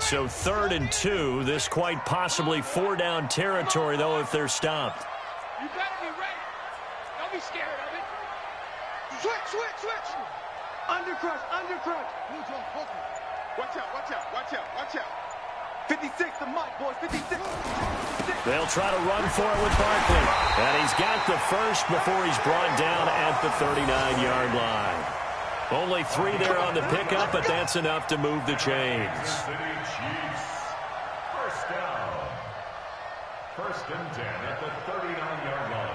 So 3rd and 2. This quite possibly 4-down territory, though, if they're stopped. You better be ready. Don't be scared of it. Switch. Undercrush. Watch out. 56 to Mike, boys. 56. They'll try to run for it with Barkley. And he's got the first before he's brought down at the 39-yard line. Only 3 there on the pickup, but that's enough to move the chains. First down. 1st and 10 at the 39-yard line.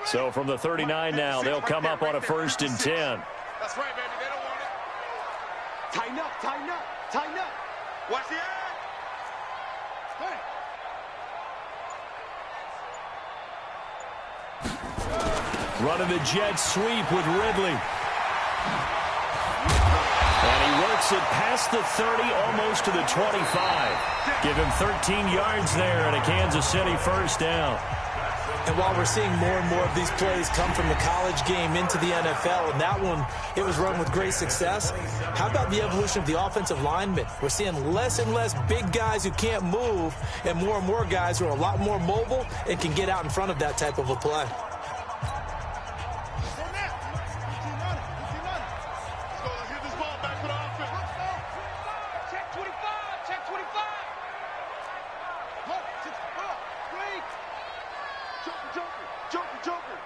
So from the 39 now, they'll come up on a 1st and 10. That's right, baby. They don't want it. Tighten up. Watch the eye. Hey. Running the jet sweep with Ridley. And he works it past the 30, almost to the 25. Give him 13 yards there and a Kansas City 1st down. And while we're seeing more and more of these plays come from the college game into the NFL, and that one, it was run with great success, how about the evolution of the offensive linemen? We're seeing less and less big guys who can't move and more guys who are a lot more mobile and can get out in front of that type of a play. Joker.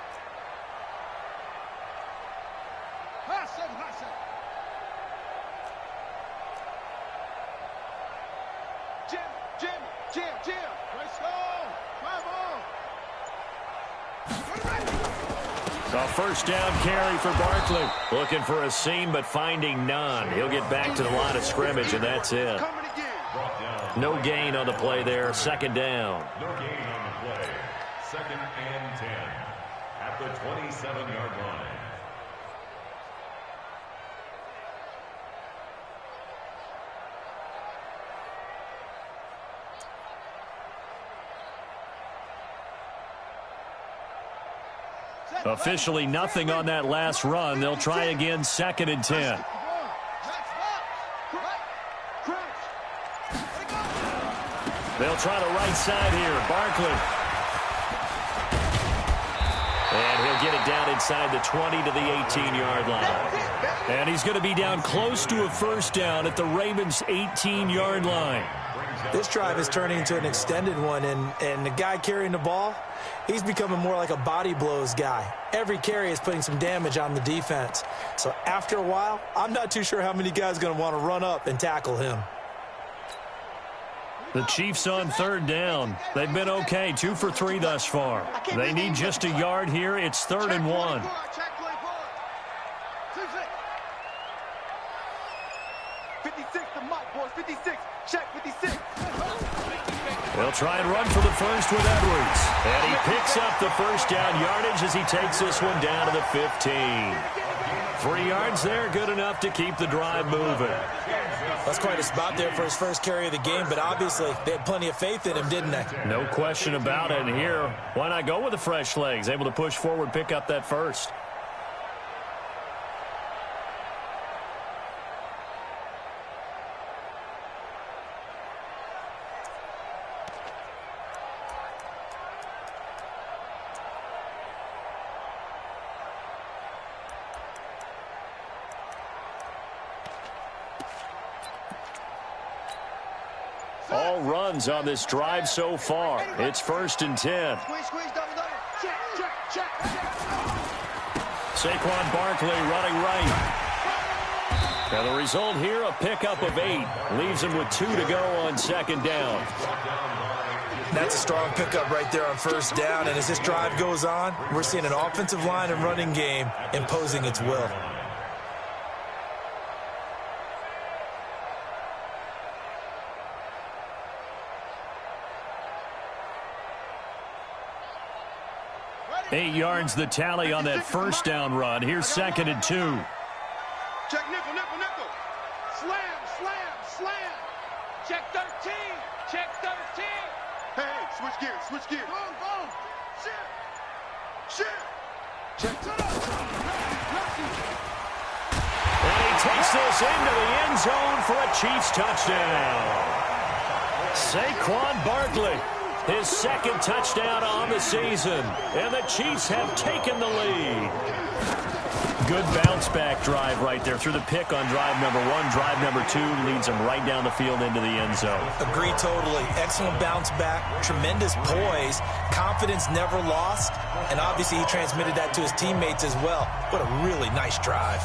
Jim. A 1st down carry for Barkley. Looking for a seam, but finding none. He'll get back to the line of scrimmage, and that's it. No gain on the play there. 2nd down. No gain on the play. 2nd and 10 at the 27-yard line. Officially nothing on that last run. They'll try again 2nd and 10. They'll try the right side here. Barkley. And he'll get it down inside the 20 to the 18-yard line. And he's going to be down close to a 1st down at the Ravens' 18-yard line. This drive is turning into an extended one, and the guy carrying the ball, he's becoming more like a body blows guy. Every carry is putting some damage on the defense. So after a while, I'm not too sure how many guys are going to want to run up and tackle him. The Chiefs on 3rd down. They've been okay, 2 for 3 thus far. They need just a yard here. It's 3rd and 1. They'll try and run for the first with Edwards. And he picks up the 1st down yardage as he takes this one down to the 15. 3 yards there, good enough to keep the drive moving. That's quite a spot there for his first carry of the game, but obviously they had plenty of faith in him, didn't they? No question about it. And here, why not go with the fresh legs? Able to push forward, pick up that first. All runs on this drive so far. It's 1st and 10. Saquon Barkley running right. And the result here, a pickup of 8. Leaves him with 2 to go on 2nd down. That's a strong pickup right there on 1st down. And as this drive goes on, we're seeing an offensive line and running game imposing its will. Eight yards the tally on that 1st down run. Here's 2nd and 2. Check nickel. Slam. Check 13. Hey, switch gears. Boom. Shit. And he takes this into the end zone for a Chiefs touchdown. Saquon Barkley, his second touchdown on the season. And the Chiefs have taken the lead. Good bounce-back drive right there through the pick on drive number 1. Drive number 2 leads them right down the field into the end zone. Agree totally. Excellent bounce-back, tremendous poise, confidence never lost, and obviously he transmitted that to his teammates as well. What a really nice drive.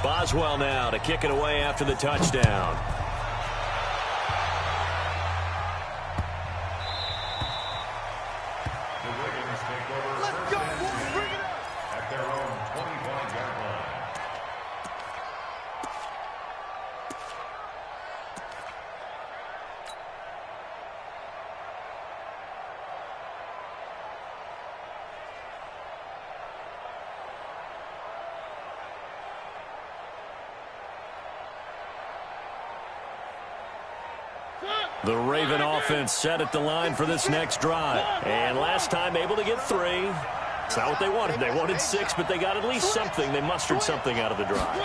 Boswell now to kick it away after the touchdown. The Raven offense set at the line for this next drive. And last time able to get 3. It's not what they wanted. They wanted 6, but they got at least something. They mustered something out of the drive.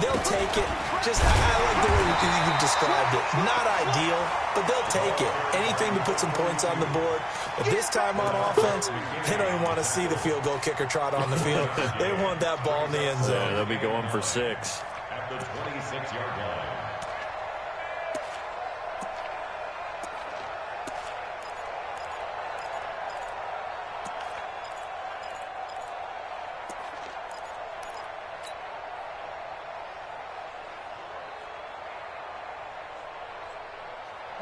They'll take it. I like the way you described it. Not ideal, but they'll take it. Anything to put some points on the board. But this time on offense, they don't even want to see the field goal kicker trot on the field. They want that ball in the end zone. Yeah, they'll be going for 6. At the 26-yard line.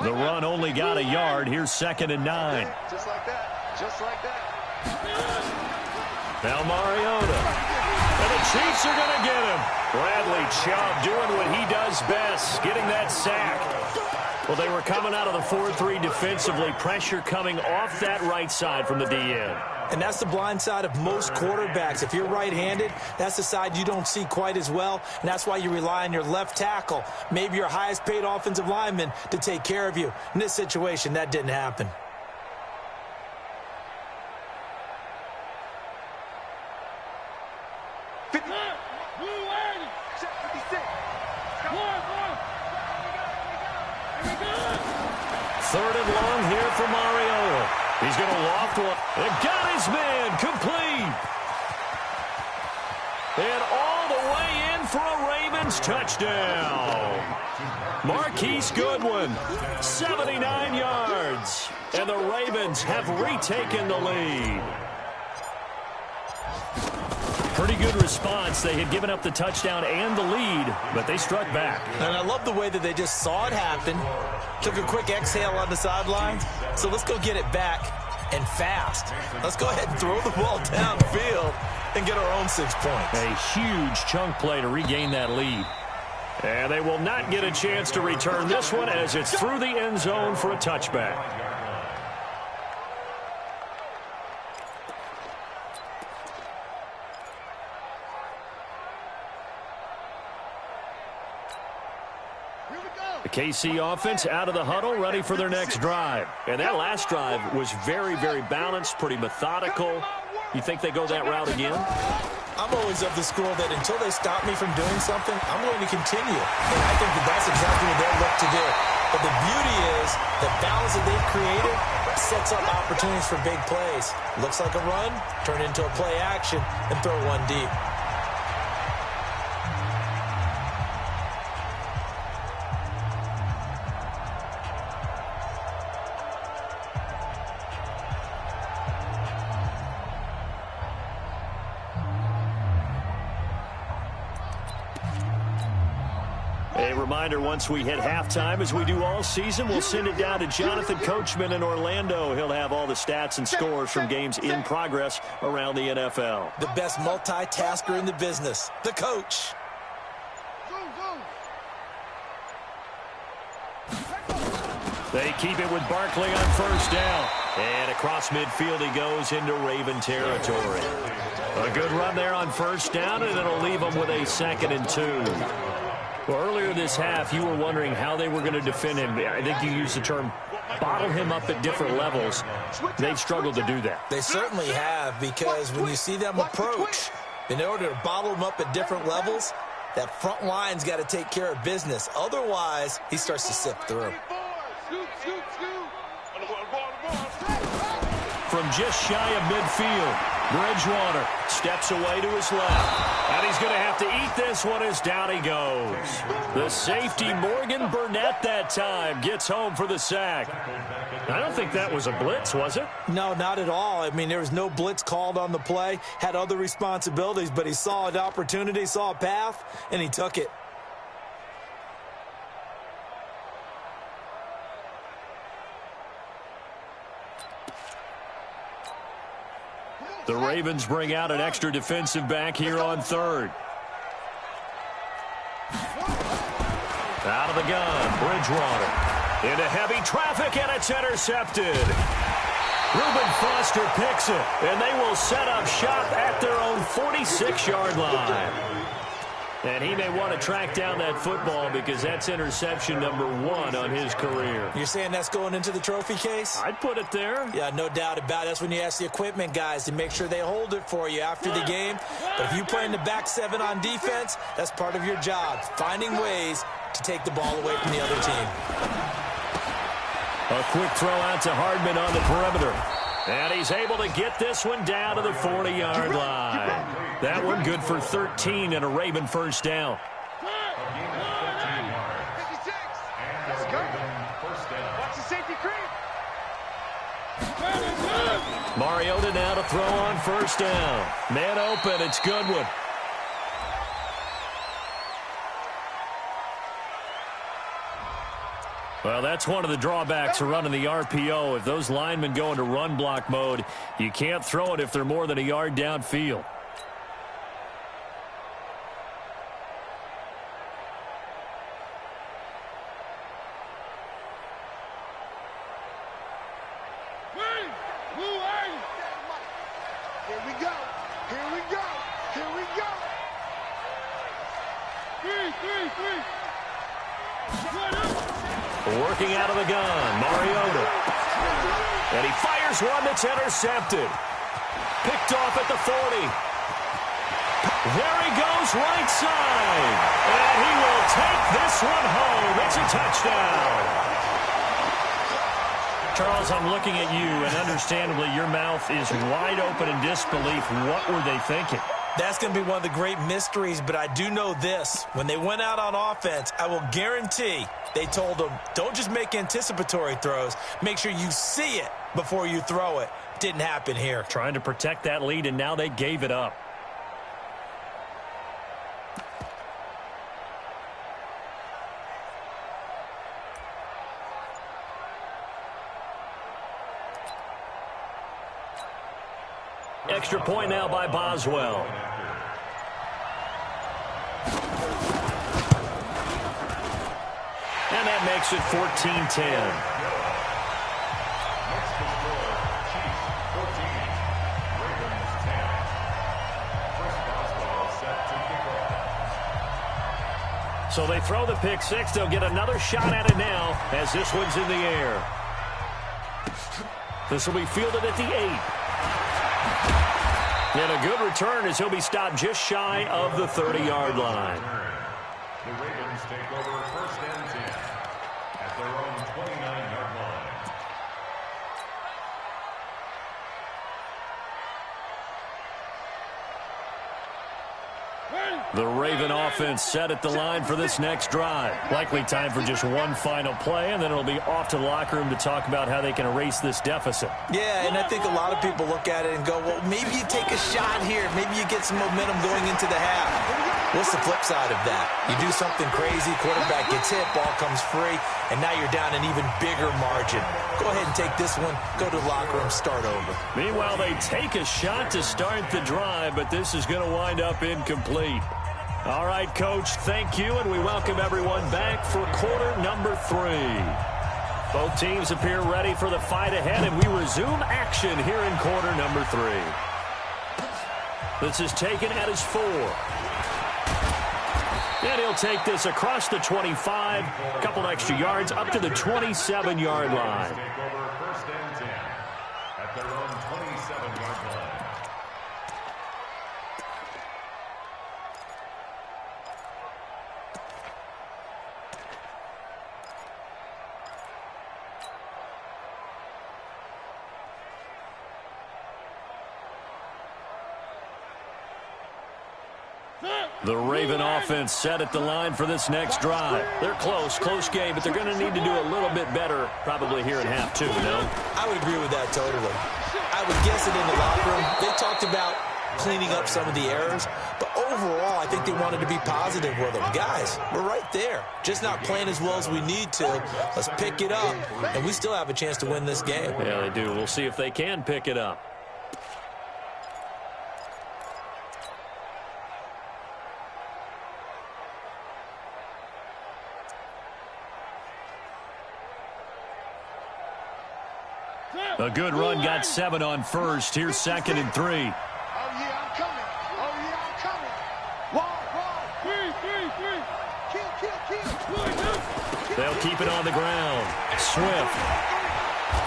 The run only got a yard. Here's 2nd and 9. Just like that. Just like that. Now Mariota. And the Chiefs are going to get him. Bradley Chubb doing what he does best, getting that sack. Well, they were coming out of the 4-3 defensively. Pressure coming off that right side from the DN. And that's the blind side of most quarterbacks. If you're right-handed, that's the side you don't see quite as well, and that's why you rely on your left tackle, maybe your highest-paid offensive lineman, to take care of you. In this situation, that didn't happen. Third and long here for Mariota. He's going to loft one. And got his man complete. And all the way in for a Ravens touchdown. Marquise Goodwin, 79 yards. And the Ravens have retaken the lead. Pretty good response. They had given up the touchdown and the lead, but they struck back. And I love the way that they just saw it happen, took a quick exhale on the sideline. So let's go get it back, and fast. Let's go ahead and throw the ball downfield and get our own 6 points. A huge chunk play to regain that lead. And they will not get a chance to return this one as it's through the end zone for a touchback. The KC offense out of the huddle, ready for their next drive. And that last drive was very, very balanced, pretty methodical. You think they go that route again? I'm always of the school that until they stop me from doing something, I'm going to continue. And I think that that's exactly what they'll look to do. But the beauty is the balance that they've created sets up opportunities for big plays. Looks like a run, turn into a play action, and throw one deep. A reminder, once we hit halftime, as we do all season, we'll send it down to Jonathan Coachman in Orlando. He'll have all the stats and scores from games in progress around the NFL. The best multitasker in the business, the coach. They keep it with Barkley on first down. And across midfield he goes into Raven territory. A good run there on first down, and it'll leave them with a 2nd and 2. Well, earlier this half, you were wondering how they were going to defend him. I think you used the term bottle him up at different levels. They've struggled to do that. They certainly have, because when you see them approach, in order to bottle him up at different levels, that front line's got to take care of business. Otherwise, he starts to sift through. From just shy of midfield, Bridgewater steps away to his left. And he's going to have to eat this one as down he goes. The safety, Morgan Burnett, that time gets home for the sack. I don't think that was a blitz, was it? No, not at all. I mean, there was no blitz called on the play. Had other responsibilities, but he saw an opportunity, saw a path, and he took it. The Ravens bring out an extra defensive back here on third. Out of the gun, Bridgewater. Into heavy traffic, and it's intercepted. Reuben Foster picks it, and they will set up shop at their own 46-yard line. And he may want to track down that football because that's interception number 1 on his career. You're saying that's going into the trophy case? I'd put it there. Yeah, no doubt about it. That's when you ask the equipment guys to make sure they hold it for you after the game. But if you play in the back 7 on defense, that's part of your job, finding ways to take the ball away from the other team. A quick throw out to Hardman on the perimeter. And he's able to get this one down to the 40-yard line. That one good for 13 and a Raven first down. Mariota now to throw on first down. Man open, it's Goodwin. Well, that's one of the drawbacks of running the RPO. If those linemen go into run block mode, you can't throw it if they're more than a yard downfield. Here we go. Here we go. Here we go. Three. Working out of the gun, Mariota. And he fires one that's intercepted. Picked off at the 40. There he goes, right side. And he will take this one home. It's a touchdown. Charles, I'm looking at you, and understandably, your mouth is wide open in disbelief. What were they thinking? That's going to be one of the great mysteries, but I do know this. When they went out on offense, I will guarantee they told them, don't just make anticipatory throws. Make sure you see it before you throw it. Didn't happen here. Trying to protect that lead, and now they gave it up. Extra point now by Boswell. And that makes it 14-10. So they throw the pick six. They'll get another shot at it now as this one's in the air. This will be fielded at the 8. And a good return as he'll be stopped just shy of the 30-yard line. The Ravens take over first and 10 at their own 29-yard line. The Raven offense set at the line for this next drive. Likely time for just one final play, and then it'll be off to the locker room to talk about how they can erase this deficit. Yeah, and I think a lot of people look at it and go, well, maybe you take a shot here. Maybe you get some momentum going into the half. What's the flip side of that? You do something crazy, quarterback gets hit, ball comes free, and now you're down an even bigger margin. Go ahead and take this one, go to the locker room, start over. Meanwhile, they take a shot to start the drive, but this is going to wind up incomplete. All right, Coach, thank you, and we welcome everyone back for quarter number 3. Both teams appear ready for the fight ahead, and we resume action here in quarter number 3. This is taken at his 4. And he'll take this across the 25, a couple extra yards up to the 27-yard line. Take over first and 10 at their own 27-yard line. The Raven offense set at the line for this next drive. They're close game, but they're going to need to do a little bit better probably here in half two, no? I would agree with that totally. I would guess it in the locker room. They talked about cleaning up some of the errors, but overall, I think they wanted to be positive with them. Guys, we're right there. Just not playing as well as we need to. Let's pick it up, and we still have a chance to win this game. Yeah, they do. We'll see if they can pick it up. A good run, got 7 on first. Here's 2nd and 3. Oh, yeah, I'm coming. Oh, yeah, I'm coming. Wall. Kill. They'll keep it on the ground. Swift.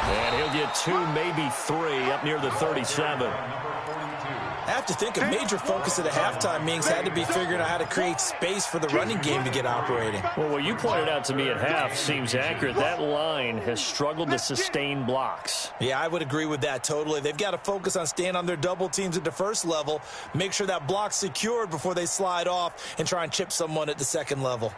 And he'll get 2, maybe 3, up near the 37. I have to think a major focus at the halftime means had to be figuring out how to create space for the running game to get operating. Well, what you pointed out to me at half seems accurate. That line has struggled to sustain blocks. Yeah, I would agree with that totally. They've got to focus on staying on their double teams at the first level, make sure that block's secured before they slide off and try and chip someone at the second level.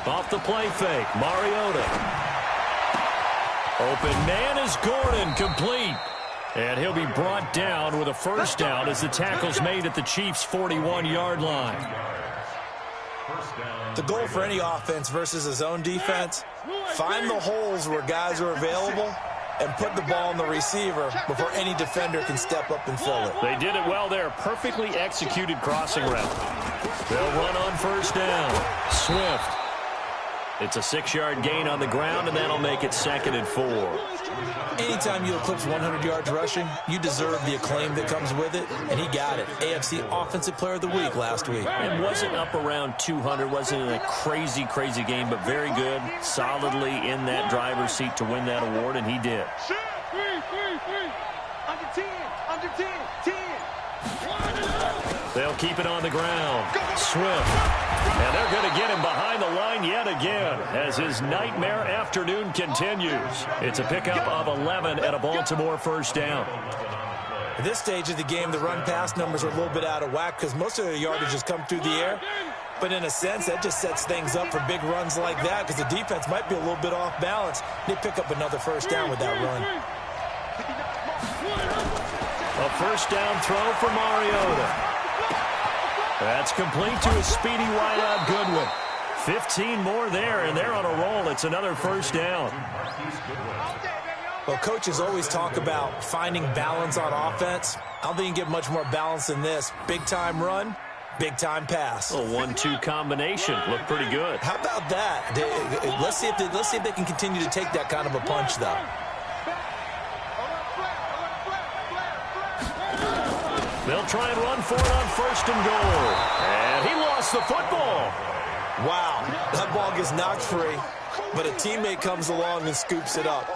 Off the play fake, Mariota. Open man is Gordon, complete. And he'll be brought down with a first down as the tackle's made at the Chiefs' 41-yard line. The goal for any offense versus his own defense, find the holes where guys are available and put the ball on the receiver before any defender can step up and fill it. They did it well there. Perfectly executed crossing route. They'll run on first down. Swift. It's a 6-yard gain on the ground, and that'll make it 2nd and 4. Anytime you eclipse 100 yards rushing, you deserve the acclaim that comes with it, and he got it. AFC Offensive Player of the Week last week. And wasn't up around 200, wasn't in a crazy game, but very good, solidly in that driver's seat to win that award, and he did. Under 10, 10. They'll keep it on the ground. Swift. And they're going to get him behind the line yet again as his nightmare afternoon continues. It's a pickup of 11 at a Baltimore first down. At this stage of the game, the run-pass numbers are a little bit out of whack because most of the yardage has come through the air. But in a sense, that just sets things up for big runs like that because the defense might be a little bit off balance. They pick up another first down with that run. A first down throw for Mariota. That's complete to a speedy wideout Goodwin. 15 more there, and they're on a roll. It's another first down. Well, coaches always talk about finding balance on offense. I don't think you can get much more balance than this. Big-time run, big-time pass. A 1-2 combination. Looked pretty good. How about that? Let's see if they can continue to take that kind of a punch, though. They'll try and run for it on first and goal. And he lost the football. Wow, that ball gets knocked free, but a teammate comes along and scoops it up.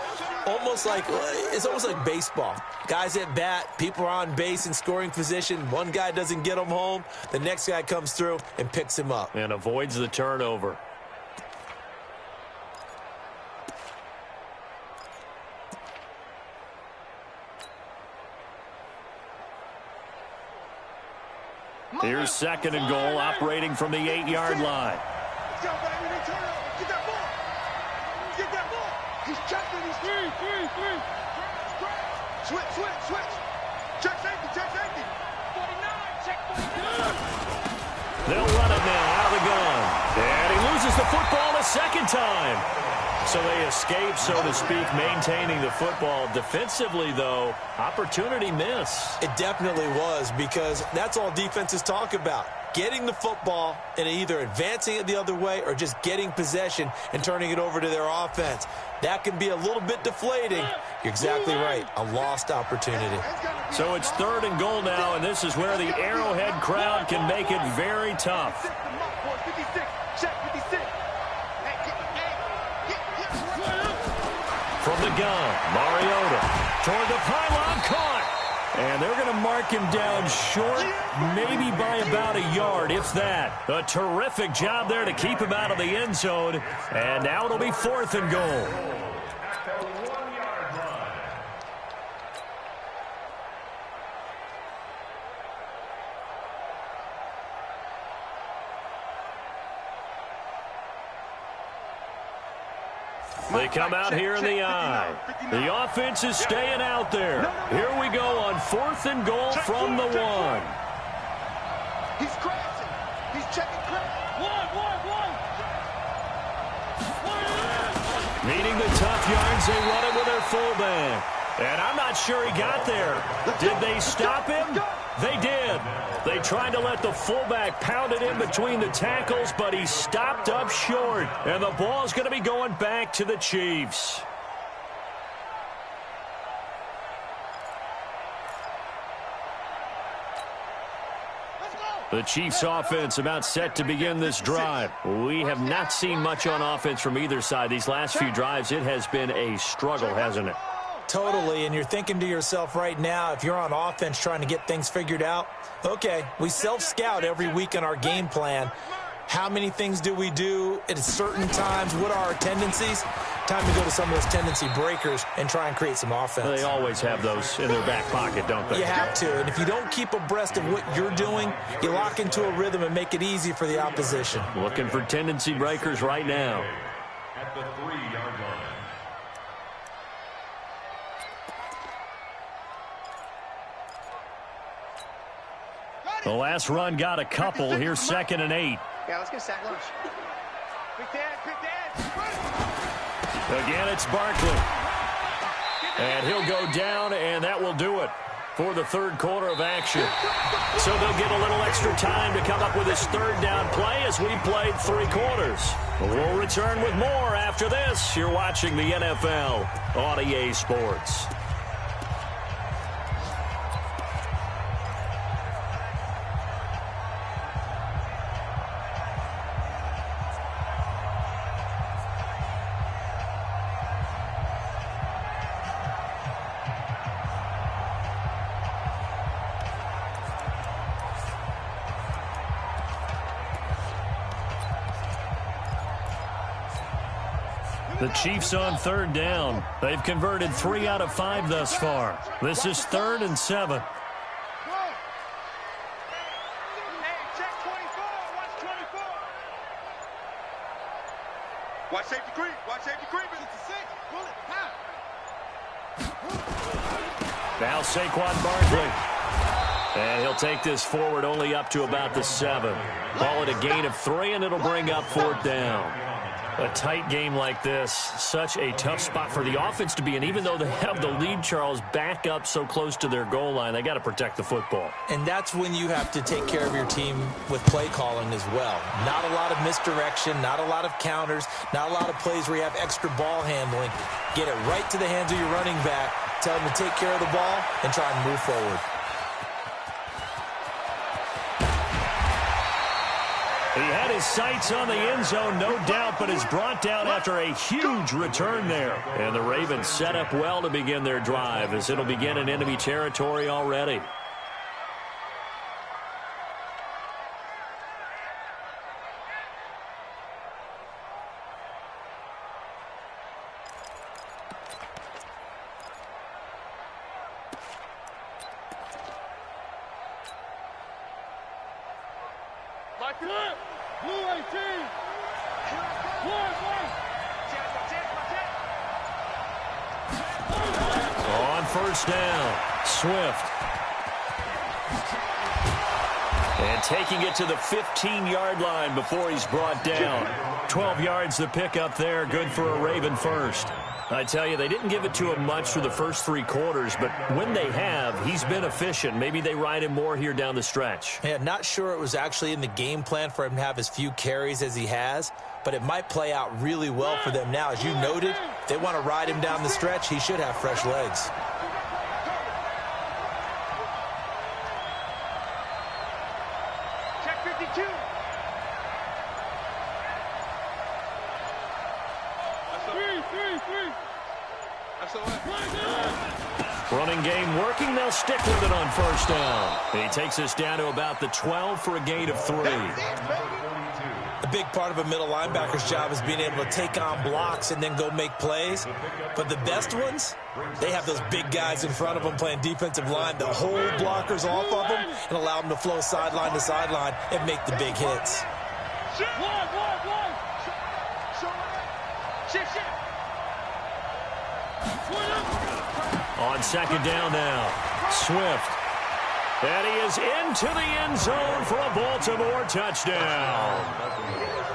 It's almost like baseball. Guys at bat, people are on base in scoring position. One guy doesn't get him home. The next guy comes through and picks him up. And avoids the turnover. Here's 2nd and goal, operating from the 8-yard line. Get that ball. Get that ball. He's checking. He's three. Switch. Check safety. 49. Check 49. They'll run it now out of the gun. And he loses the football a second time. So they escape, so to speak, maintaining the football. Defensively, though, opportunity miss. It definitely was because that's all defenses talk about. getting the football and either advancing it the other way or just getting possession and turning it over to their offense. That can be a little bit deflating. You're exactly right. A lost opportunity. So it's 3rd and goal now, and this is where the Arrowhead crowd can make it very tough. From the gun, Mariota toward the pylon, caught. And they're going to mark him down short, maybe by about a yard, if that. A terrific job there to keep him out of the end zone. And now it'll be 4th and goal. They come out here in the eye. The offense is staying out there. Here we go on 4th and goal from the 1. He's crashing. He's checking crash. Needing the tough yards, they run it with their fullback. And I'm not sure he got there. Did they stop him? They did. They tried to let the fullback pound it in between the tackles, but he stopped up short. And the ball's going to be going back to the Chiefs. The Chiefs offense about set to begin this drive. We have not seen much on offense from either side. These last few drives, it has been a struggle, hasn't it? Totally, and you're thinking to yourself right now, if you're on offense trying to get things figured out, okay, we self-scout every week in our game plan. How many things do we do at certain times? What are our tendencies? Time to go to some of those tendency breakers and try and create some offense. They always have those in their back pocket, don't they? You have to, and if you don't keep abreast of what you're doing, you lock into a rhythm and make it easy for the opposition. Looking for tendency breakers right now. At the 3-yard line. The last run got a couple. Here's 2nd and 8. Yeah, let's get sack lunch. Big dad, big dad. Again, it's Barkley. And he'll go down, and that will do it for the 3rd quarter of action. So they'll get a little extra time to come up with this 3rd down play as we played 3 quarters. We'll return with more after this. You're watching the NFL on EA Sports. The Chiefs on 3rd down. They've converted 3 out of 5 thus far. This is 3rd and 7. Hey, check 24. Watch 24. Watch safety creep. Watch safety creep. It's a 6. Pull it. Now Saquon Barkley. And he'll take this forward only up to about the 7. Call it a gain of 3, and it'll bring up 4th down. A tight game like this, such a tough spot for the offense to be in. Even though they have the lead, Charles, back up so close to their goal line, they got to protect the football. And that's when you have to take care of your team with play calling as well. Not a lot of misdirection, not a lot of counters, not a lot of plays where you have extra ball handling. Get it right to the hands of your running back, tell them to take care of the ball, and try and move forward. He had his sights on the end zone, no doubt, but is brought down after a huge return there. And the Ravens set up well to begin their drive as it'll begin in enemy territory already. Lock it up. Blue 18. On 1st down, Swift. And taking it to the 15-yard line before he's brought down. 12 yards the pickup there, good for a Raven first. I tell you, they didn't give it to him much through the first 3 quarters, but when they have, he's been efficient. Maybe they ride him more here down the stretch. Yeah, not sure it was actually in the game plan for him to have as few carries as he has, but it might play out really well for them now. As you noted, if they want to ride him down the stretch, he should have fresh legs. Check 52. Running game working. They'll stick with it on first down. He takes us down to about the 12 for a gain of 3. A big part of a middle linebacker's job is being able to take on blocks and then go make plays. But the best ones, they have those big guys in front of them playing defensive line that hold blockers off of them and allow them to flow sideline to sideline and make the big hits. On second down now, Swift. And he is into the end zone for a Baltimore touchdown.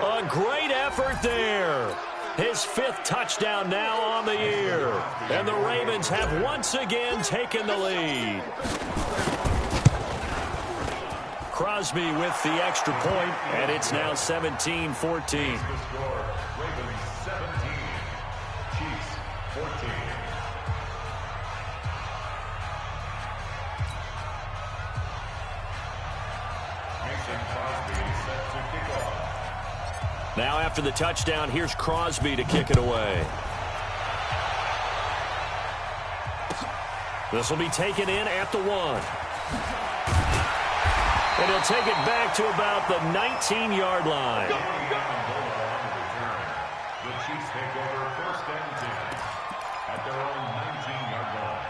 A great effort there. His 5th touchdown now on the year. And the Ravens have once again taken the lead. Crosby with the extra point, and it's now 17-14. Ravens 17, Chiefs 14. Now after the touchdown, here's Crosby to kick it away. This will be taken in at the 1. And he'll take it back to about the 19-yard line. The Chiefs take over 1st and 10 at their own 19-yard line.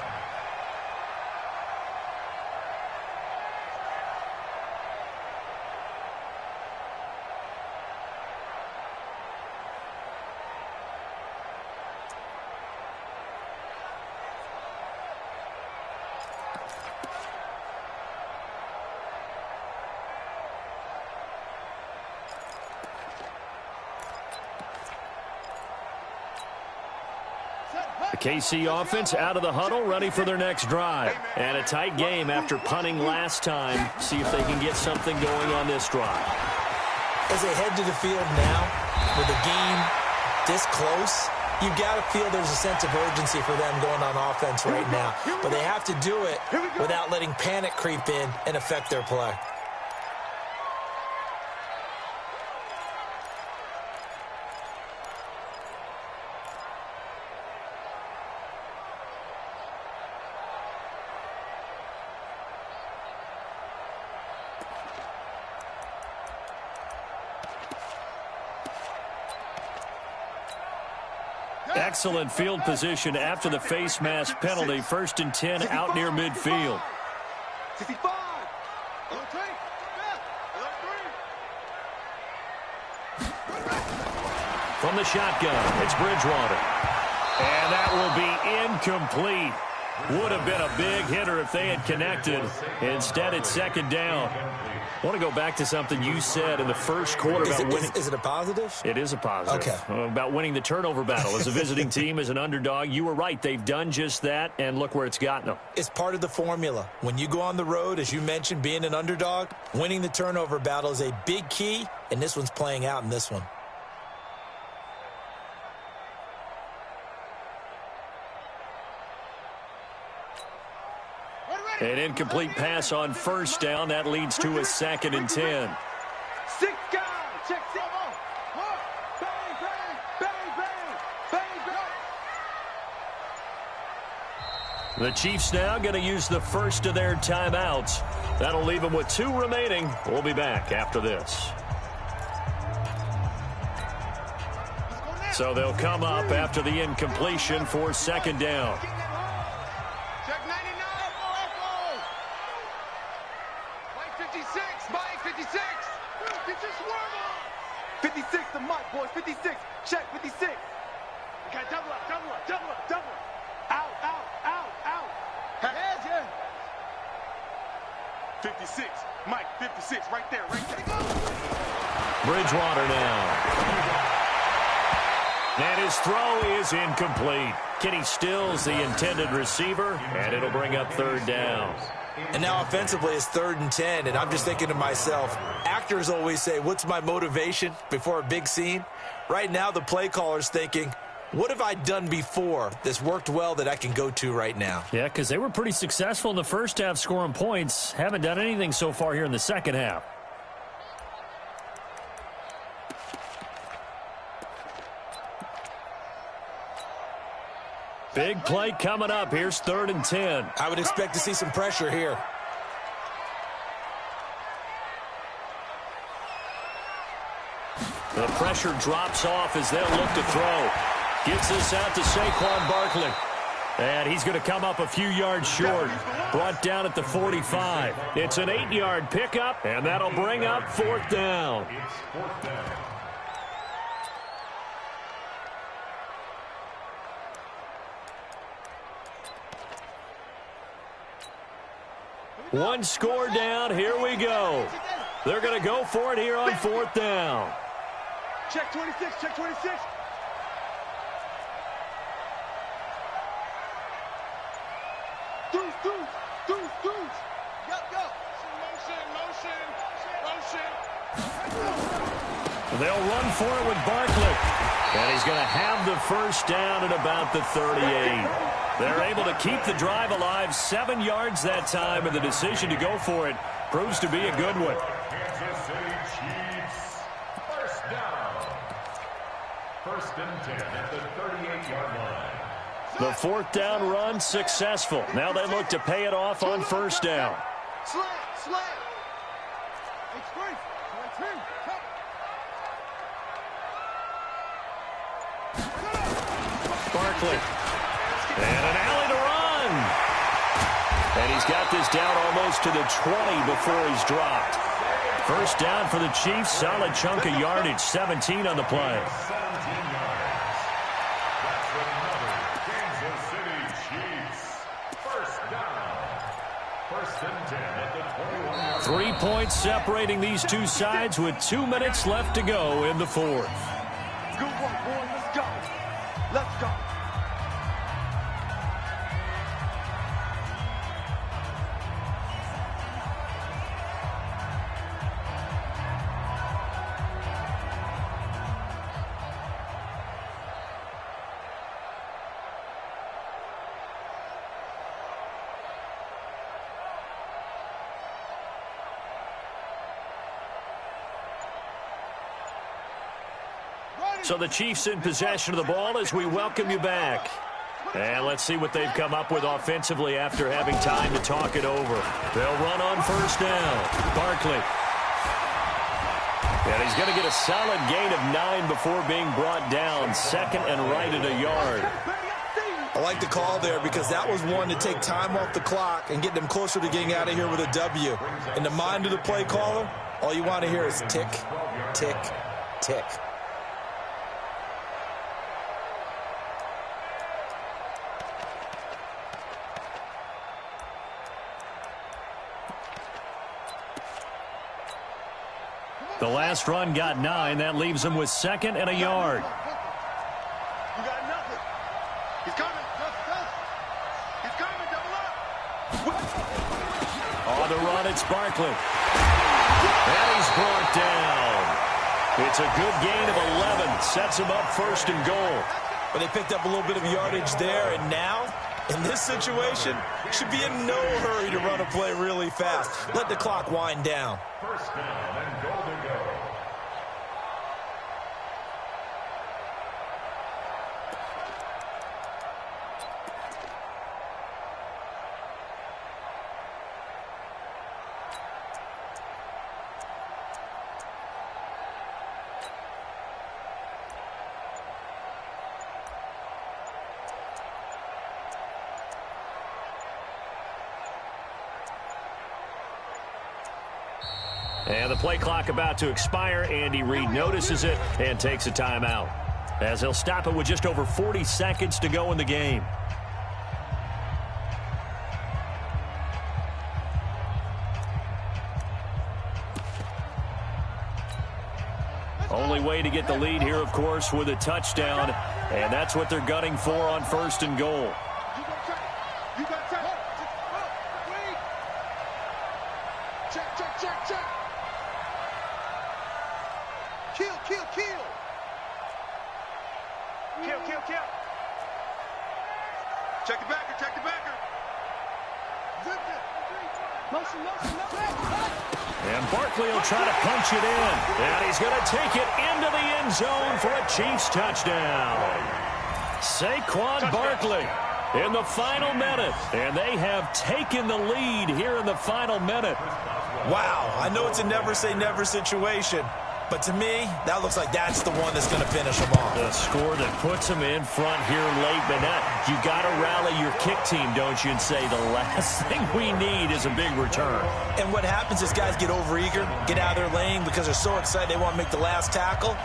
The KC offense out of the huddle, ready for their next drive. And a tight game after punting last time. See if they can get something going on this drive. As they head to the field now, with the game this close, you've got to feel there's a sense of urgency for them going on offense right now. But they have to do it without letting panic creep in and affect their play. Excellent field position after the face mask penalty. 1st and 10 out near midfield. 65. From the shotgun, it's Bridgewater. And that will be incomplete. Would have been a big hitter if they had connected. Instead, it's 2nd down. I want to go back to something you said in the first quarter about winning. Is it a positive? It is a positive. Okay. About winning the turnover battle. As a visiting team, as an underdog, you were right. They've done just that, and look where it's gotten them. It's part of the formula. When you go on the road, as you mentioned, being an underdog, winning the turnover battle is a big key, and this one's playing out in this one. An incomplete pass on first down. That leads to a 2nd and 10. 6 guys. Check 6. Bang, bang, bang, bang, bang, bang. The Chiefs now going to use the first of their timeouts. That'll leave them with 2 remaining. We'll be back after this. So they'll come up after the incompletion for 2nd down. Check 99. 56. Mike, 56. 56 to Mike, boys. 56. Check 56. We got double up, double up, double up, double up. Out, out, out, out. Heads, yeah. 56. Mike, 56. Right there, right there. Bridgewater now. And his throw is incomplete. Kenny Stills the intended receiver, and it'll bring up third down. And now offensively it's 3rd and 10, and I'm just thinking to myself, actors always say, what's my motivation before a big scene? Right now the play caller's thinking, what have I done before that's worked well that I can go to right now? Yeah, because they were pretty successful in the first half scoring points. Haven't done anything so far here in the second half. Big play coming up. Here's 3rd and 10. I would expect to see some pressure here. The pressure drops off as they'll look to throw. Gets this out to Saquon Barkley. And he's going to come up a few yards short. Brought down at the 45. It's an 8-yard pickup, and that'll bring up 4th down. It's 4th down. One score down. Here we go. They're going to go for it here on 4th down. Check 26, check 26. Deuce. Go. Motion. They'll run for it with Barkley. And he's going to have the first down at about the 38. They're able to keep the drive alive, 7 yards that time, and the decision to go for it proves to be a good one. Kansas City Chiefs. First down. 1st and 10 at the 38-yard line. The 4th down run successful. Now they look to pay it off on 1st down. Slam. It's free. 22. Barkley. And an alley to run. And he's got this down almost to the 20 before he's dropped. First down for the Chiefs. Solid chunk of yardage. 17 on the play. 17 yards. That's another Kansas City Chiefs. First down. 1st and 10 at the 21-yard 3 points separating these two sides with 2 minutes left to go in the 4th. Good work, boy. Let's go. So the Chiefs in possession of the ball as we welcome you back. And let's see what they've come up with offensively after having time to talk it over. They'll run on 1st down. Barkley. And he's going to get a solid gain of 9 before being brought down. 2nd and right at a yard. I like the call there because that was one to take time off the clock and get them closer to getting out of here with a W. In the mind of the play caller, all you want to hear is tick, tick, tick. The last run got 9. That leaves him with 2nd and a yard. You got nothing. He's coming. He's coming. Double up. On the run, it's Barkley. And he's brought down. It's a good gain of 11. Sets him up 1st and goal. But they picked up a little bit of yardage there, and now, in this situation, should be in no hurry to run a play really fast. Let the clock wind down. 1st down and goal to go. And the play clock about to expire. Andy Reid notices it and takes a timeout, as he'll stop it with just over 40 seconds to go in the game. Only way to get the lead here, of course, with a touchdown, and that's what they're gunning for on 1st and goal. You got time. Wait. Check. Kill. Kill. Check the backer. Motion. And Barkley will try to punch it in. And he's going to take it into the end zone for a Chiefs touchdown. Saquon Barkley in the final minute. And they have taken the lead here in the final minute. Wow, I know it's a never say never situation, but to me, that looks like that's the one that's going to finish them off. The score that puts them in front here late, but you got to rally your kick team, don't you, and say the last thing we need is a big return. And what happens is guys get overeager, get out of their lane because they're so excited they want to make the last tackle.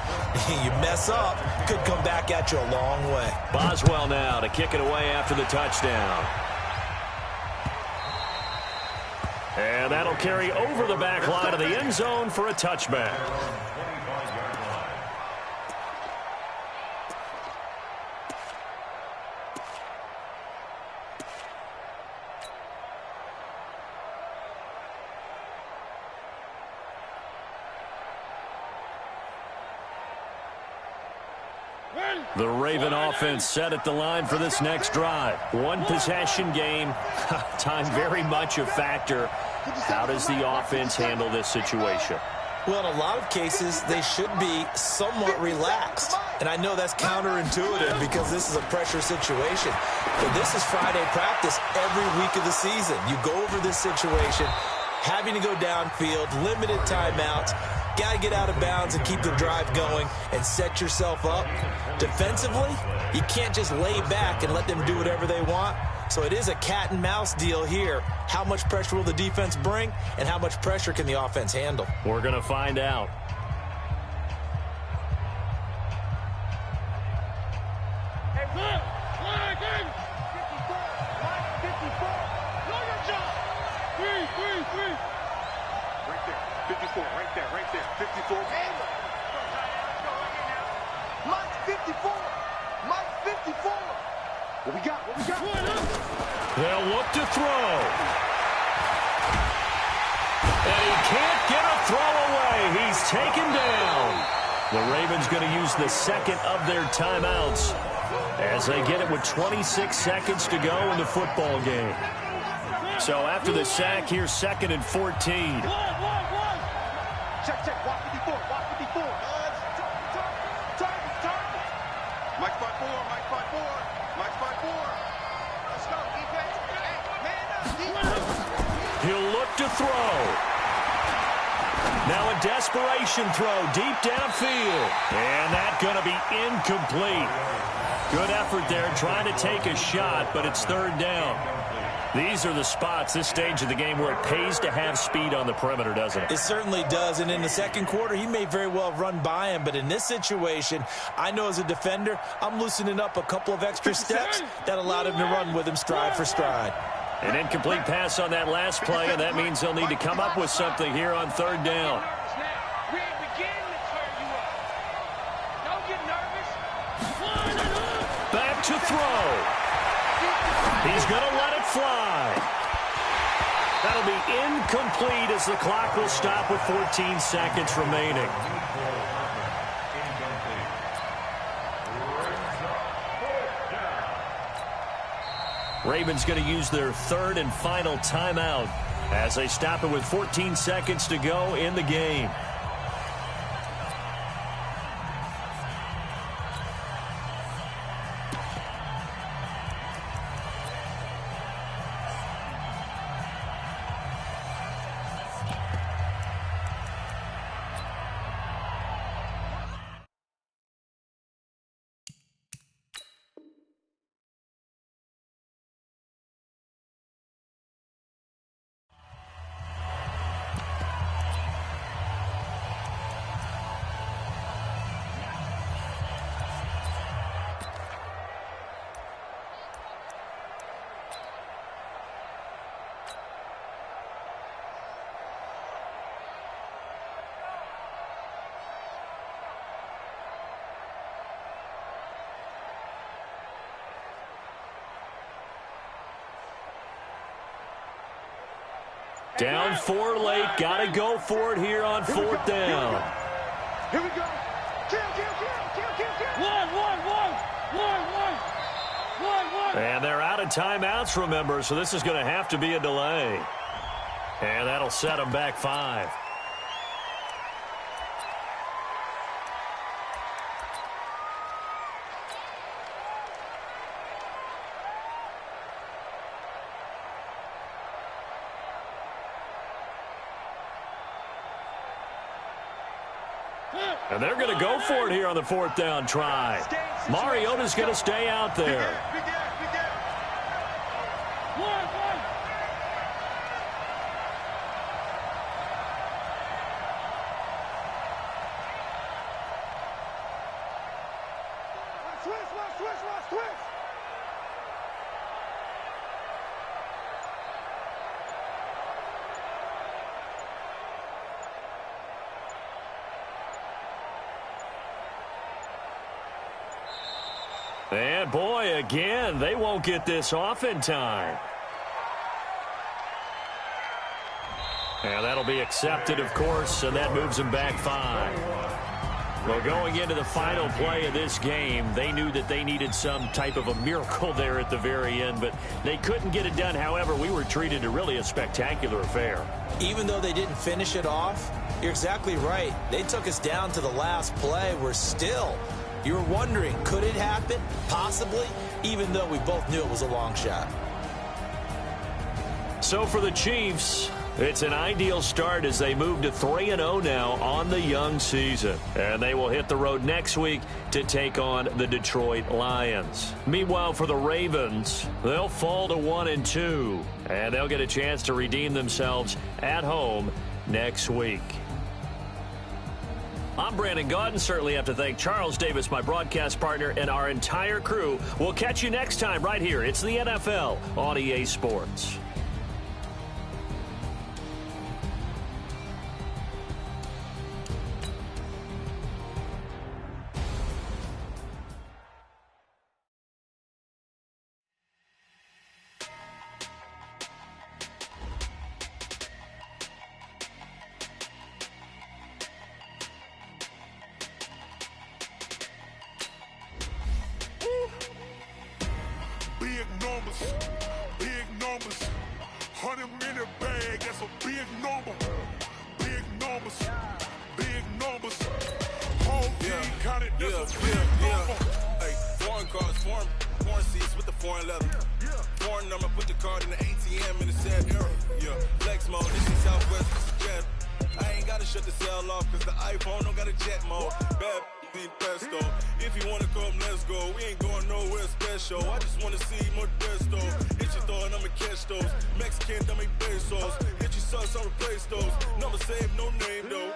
You mess up, could come back at you a long way. Boswell now to kick it away after the touchdown. And that'll carry over the back line of the end zone for a touchback. The Raven offense set at the line for this next drive. One possession game. Time very much a factor. How does the offense handle this situation? Well, in a lot of cases, they should be somewhat relaxed. And I know that's counterintuitive because this is a pressure situation. But this is Friday practice every week of the season. You go over this situation, having to go downfield, limited timeouts, got to get out of bounds and keep the drive going and set yourself up. Defensively, you can't just lay back and let them do whatever they want. So it is a cat and mouse deal here. How much pressure will the defense bring, and how much pressure can the offense handle? We're going to find out. Hey, look! Line, baby! 54! Know your job! Three! Right there. 54, right there. 54. Hey, look! Mike's 54! Mike's 54! What we got? They'll look to throw. And he can't get a throw away. He's taken down. The Ravens going to use the second of their timeouts as they get it with 26 seconds to go in the football game. So after the sack, here's 2nd and 14. Check. Walk 54. Target. Mike's 5'4". Let's go, defense. Hey, man up, defense. He'll look to throw. Now a desperation throw deep downfield. And that's going to be incomplete. Good effort there trying to take a shot, but it's 3rd down. These are the spots, this stage of the game, where it pays to have speed on the perimeter, doesn't it? It certainly does, and in the second quarter, he may very well run by him, but in this situation, I know as a defender, I'm loosening up a couple of extra steps that allowed him to run with him stride for stride. An incomplete pass on that last play, and that means they'll need to come up with something here on 3rd down. We ain't beginning to tear you up. Don't get nervous. Back to throw. He's going to let it fly. That'll be incomplete as the clock will stop with 14 seconds remaining. Ravens going to use their 3rd and final timeout as they stop it with 14 seconds to go in the game. Down 4 late. Got to go for it here on 4th down. Here we go. Kill. One. And they're out of timeouts, remember, so this is going to have to be a delay. And that'll set them back 5. And they're going to go for it here on the 4th down try. Mariota's going to stay out there. Switch. And boy, again, they won't get this off in time. And that'll be accepted, of course, and that moves them back 5. Well, going into the final play of this game, they knew that they needed some type of a miracle there at the very end, but they couldn't get it done. However, we were treated to really a spectacular affair. Even though they didn't finish it off, you're exactly right. They took us down to the last play. We're still, you're wondering, could it happen? Possibly, even though we both knew it was a long shot. So for the Chiefs, it's an ideal start as they move to 3-0 now on the young season. And they will hit the road next week to take on the Detroit Lions. Meanwhile, for the Ravens, they'll fall to 1-2. And they'll get a chance to redeem themselves at home next week. I'm Brandon Gaudin. Certainly have to thank Charles Davis, my broadcast partner, and our entire crew. We'll catch you next time right here. It's the NFL on EA Sports. Big numbers, 100 minute bag, that's a big number. Big numbers, whole team counted, that's a big number. Hey, foreign cars, foreign seats with the foreign leather. Foreign number, put the card in the ATM in the sad era. Yeah, flex mode, this is Southwest, this is jet. I ain't gotta shut the cell off, cause the iPhone don't got a jet mode. Bad need pesto. If you wanna come, let's go. We ain't going nowhere special. I just wanna see more Modesto. Hit your throw and I'ma catch those. Mexican, dummy pesos. Hit your sauce, I'll replace those. Number save, no name though.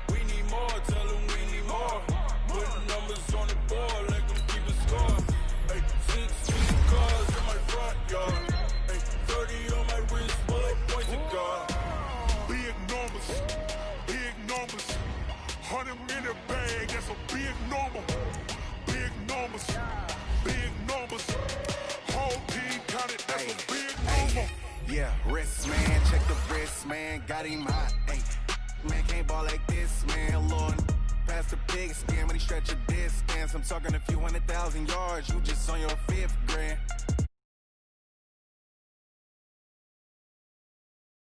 We need more, tell them we need more. Putting numbers on the board, like them keep a score. Hey, 16 cars in my front yard. Hey, 30 on my wrist, bullet points to God. Big numbers, 100 minute bag, that's a big number. Big numbers, whole team counted, that's a big number. Yeah, wrist man, check the wrist man, got him hot. Hey, man can't ball like this, man. Lord, past the big skin when he stretch a distance. I'm talking a few 100,000 yards, you just on your 5th grand.